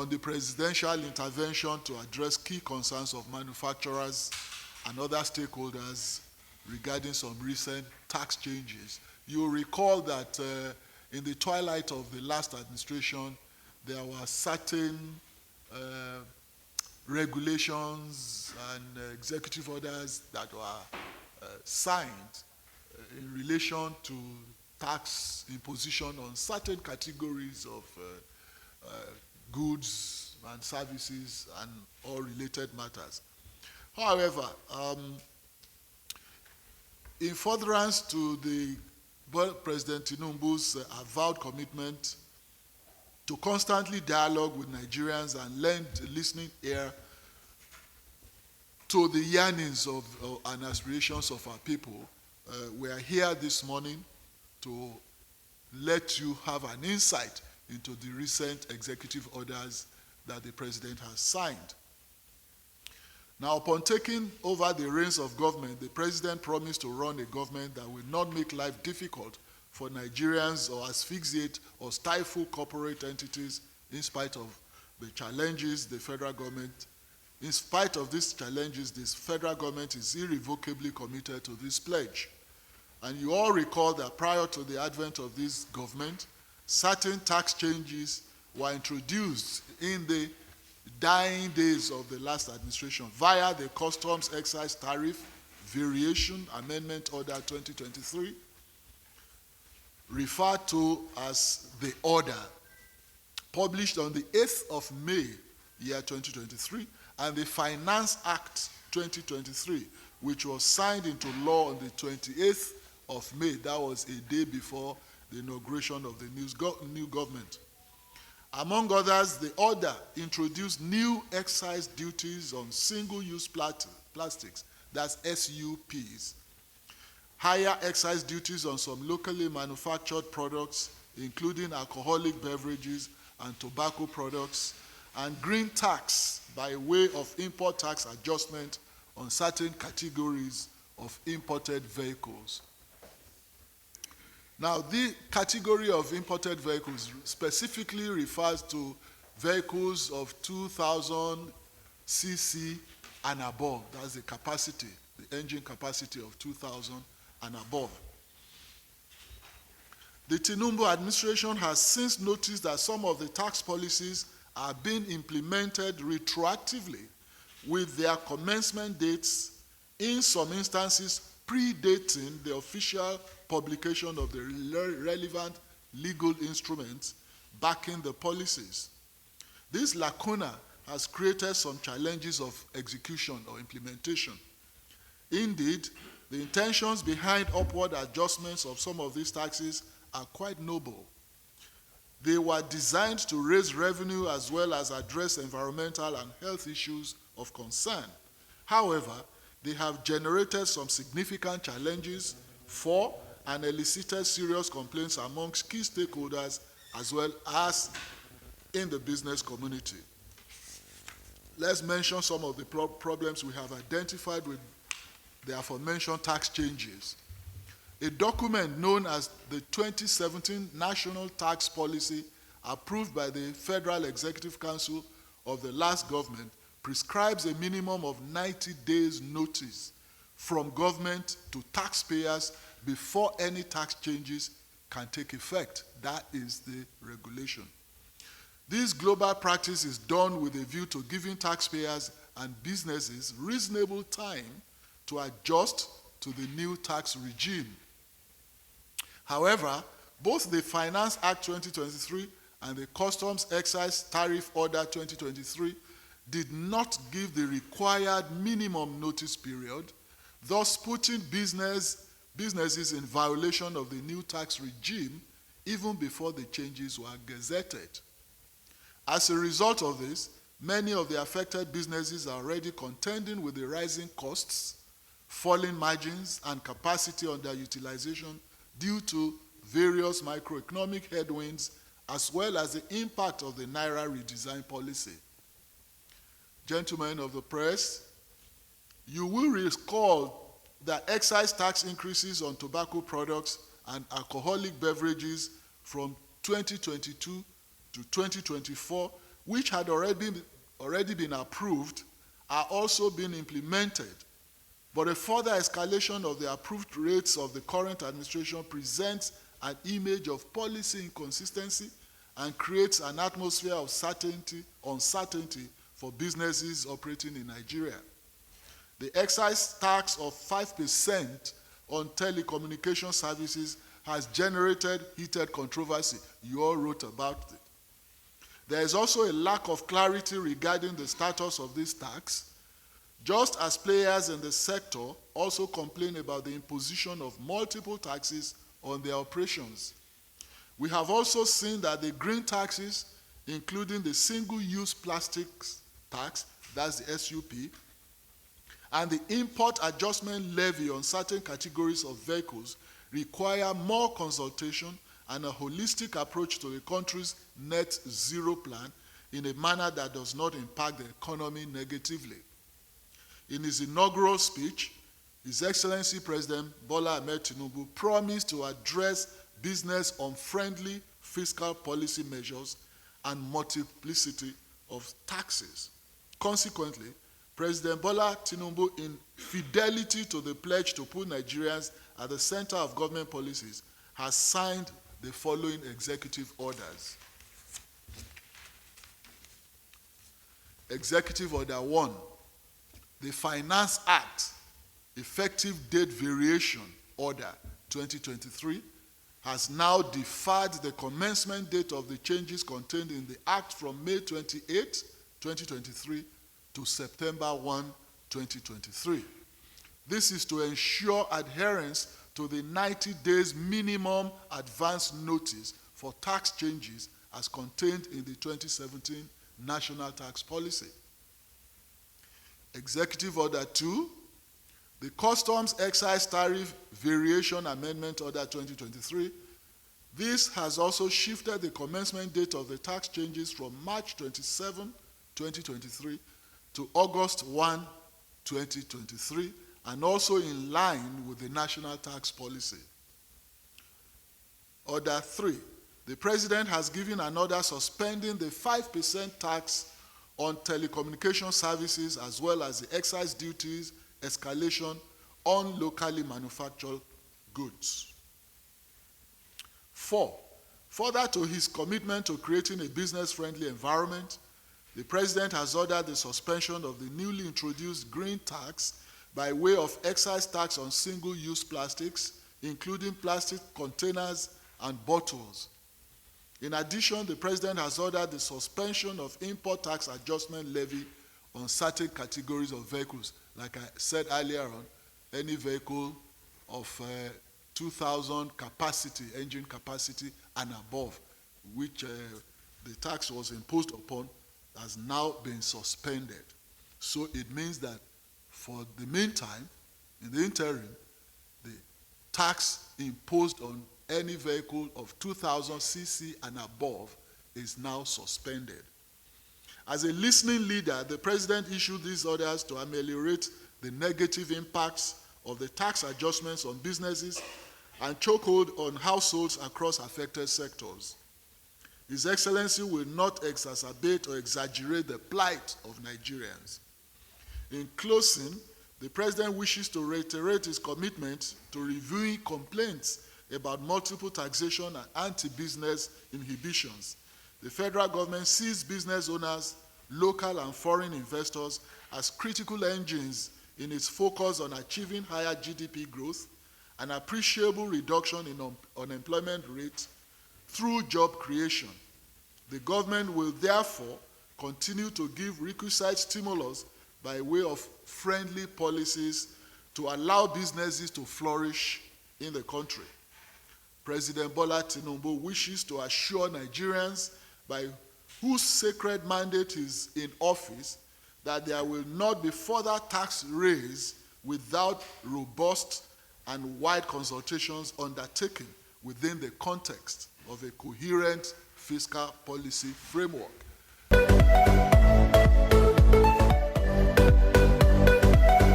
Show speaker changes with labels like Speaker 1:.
Speaker 1: on the presidential intervention to address key concerns of manufacturers and other stakeholders regarding some recent tax changes. You'll recall that in the twilight of the last administration, there were certain regulations and executive orders that were signed in relation to tax imposition on certain categories of goods and services and all related matters. However, in furtherance to the President Tinubu's avowed commitment to constantly dialogue with Nigerians and lend a listening ear to the yearnings of and aspirations of our people, we are here this morning to let you have an insight into the recent executive orders that the President has signed. Now, upon taking over the reins of government, the President promised to run a government that will not make life difficult for Nigerians or asphyxiate or stifle corporate entities in spite of the challenges the federal government. In spite of these challenges, this federal government is irrevocably committed to this pledge. And you all recall that prior to the advent of this government, certain tax changes were introduced in the dying days of the last administration via the Customs Excise Tariff Variation Amendment Order 2023, referred to as the order, published on the 8th of May, year 2023, and the Finance Act 2023, which was signed into law on the 28th of May. That was a day before the inauguration of the new government. Among others, the order introduced new excise duties on single-use plastics, that's SUPs, higher excise duties on some locally manufactured products, including alcoholic beverages and tobacco products, and green tax by way of import tax adjustment on certain categories of imported vehicles. Now, the category of imported vehicles specifically refers to vehicles of 2,000 cc and above. That's the capacity, the engine capacity of 2,000 and above. The Tinubu administration has since noticed that some of the tax policies are being implemented retroactively with their commencement dates, in some instances predating the official publication of the relevant legal instruments backing the policies. This lacuna has created some challenges of execution or implementation. Indeed, the intentions behind upward adjustments of some of these taxes are quite noble. They were designed to raise revenue as well as address environmental and health issues of concern. However, they have generated some significant challenges for and elicited serious complaints amongst key stakeholders as well as in the business community. Let's mention some of the problems we have identified with the aforementioned tax changes. A document known as the 2017 National Tax Policy, approved by the Federal Executive Council of the last government, prescribes a minimum of 90 days notice from government to taxpayers before any tax changes can take effect. That is the regulation. This global practice is done with a view to giving taxpayers and businesses reasonable time to adjust to the new tax regime. However, both the Finance Act 2023 and the Customs Excise Tariff Order 2023 did not give the required minimum notice period, thus putting businesses in violation of the new tax regime even before the changes were gazetted. As a result of this, many of the affected businesses are already contending with the rising costs, falling margins, and capacity underutilization due to various microeconomic headwinds, as well as the impact of the Naira redesign policy. Gentlemen of the press, you will recall that excise tax increases on tobacco products and alcoholic beverages from 2022 to 2024 which had already been approved, are also being implemented. But a further escalation of the approved rates of the current administration presents an image of policy inconsistency and creates an atmosphere of uncertainty for businesses operating in Nigeria. The excise tax of 5% on telecommunication services has generated heated controversy. You all wrote about it. There is also a lack of clarity regarding the status of this tax, just as players in the sector also complain about the imposition of multiple taxes on their operations. We have also seen that the green taxes, including the single-use plastics tax, that's the SUP, and the import adjustment levy on certain categories of vehicles require more consultation and a holistic approach to the country's net zero plan in a manner that does not impact the economy negatively. In his inaugural speech, His Excellency President Bola Ahmed Tinubu promised to address business-unfriendly fiscal policy measures and multiplicity of taxes. Consequently, President Bola Tinubu, in fidelity to the pledge to put Nigerians at the center of government policies, has signed the following executive orders. Executive Order 1, the Finance Act, Effective Date Variation Order 2023, has now deferred the commencement date of the changes contained in the Act from May 28, 2023 to September 1, 2023. This is to ensure adherence to the 90 days minimum advance notice for tax changes as contained in the 2017 National Tax Policy. Executive Order 2, the Customs Excise Tariff Variation Amendment Order 2023. This has also shifted the commencement date of the tax changes from March 27, 2023 to August 1, 2023, and also in line with the National Tax Policy. Order 3, the President has given an order suspending the 5% tax on telecommunication services as well as the excise duties escalation on locally manufactured goods. 4, further to his commitment to creating a business-friendly environment, the President has ordered the suspension of the newly introduced green tax by way of excise tax on single-use plastics, including plastic containers and bottles. In addition, the President has ordered the suspension of import tax adjustment levy on certain categories of vehicles. Like I said earlier on, any vehicle of 2,000 capacity, engine capacity and above, which the tax was imposed upon, has now been suspended. So it means that for the meantime, in the interim, the tax imposed on any vehicle of 2,000 cc and above is now suspended. As a listening leader, the President issued these orders to ameliorate the negative impacts of the tax adjustments on businesses and chokehold on households across affected sectors. His Excellency will not exacerbate or exaggerate the plight of Nigerians. In closing, the President wishes to reiterate his commitment to reviewing complaints about multiple taxation and anti-business inhibitions. The federal government sees business owners, local and foreign investors as critical engines in its focus on achieving higher GDP growth, an appreciable reduction in unemployment rate through job creation. The government will therefore continue to give requisite stimulus by way of friendly policies to allow businesses to flourish in the country. President Bola Tinubu wishes to assure Nigerians, by whose sacred mandate is in office, that there will not be further tax raise without robust and wide consultations undertaken within the context of a coherent fiscal policy framework.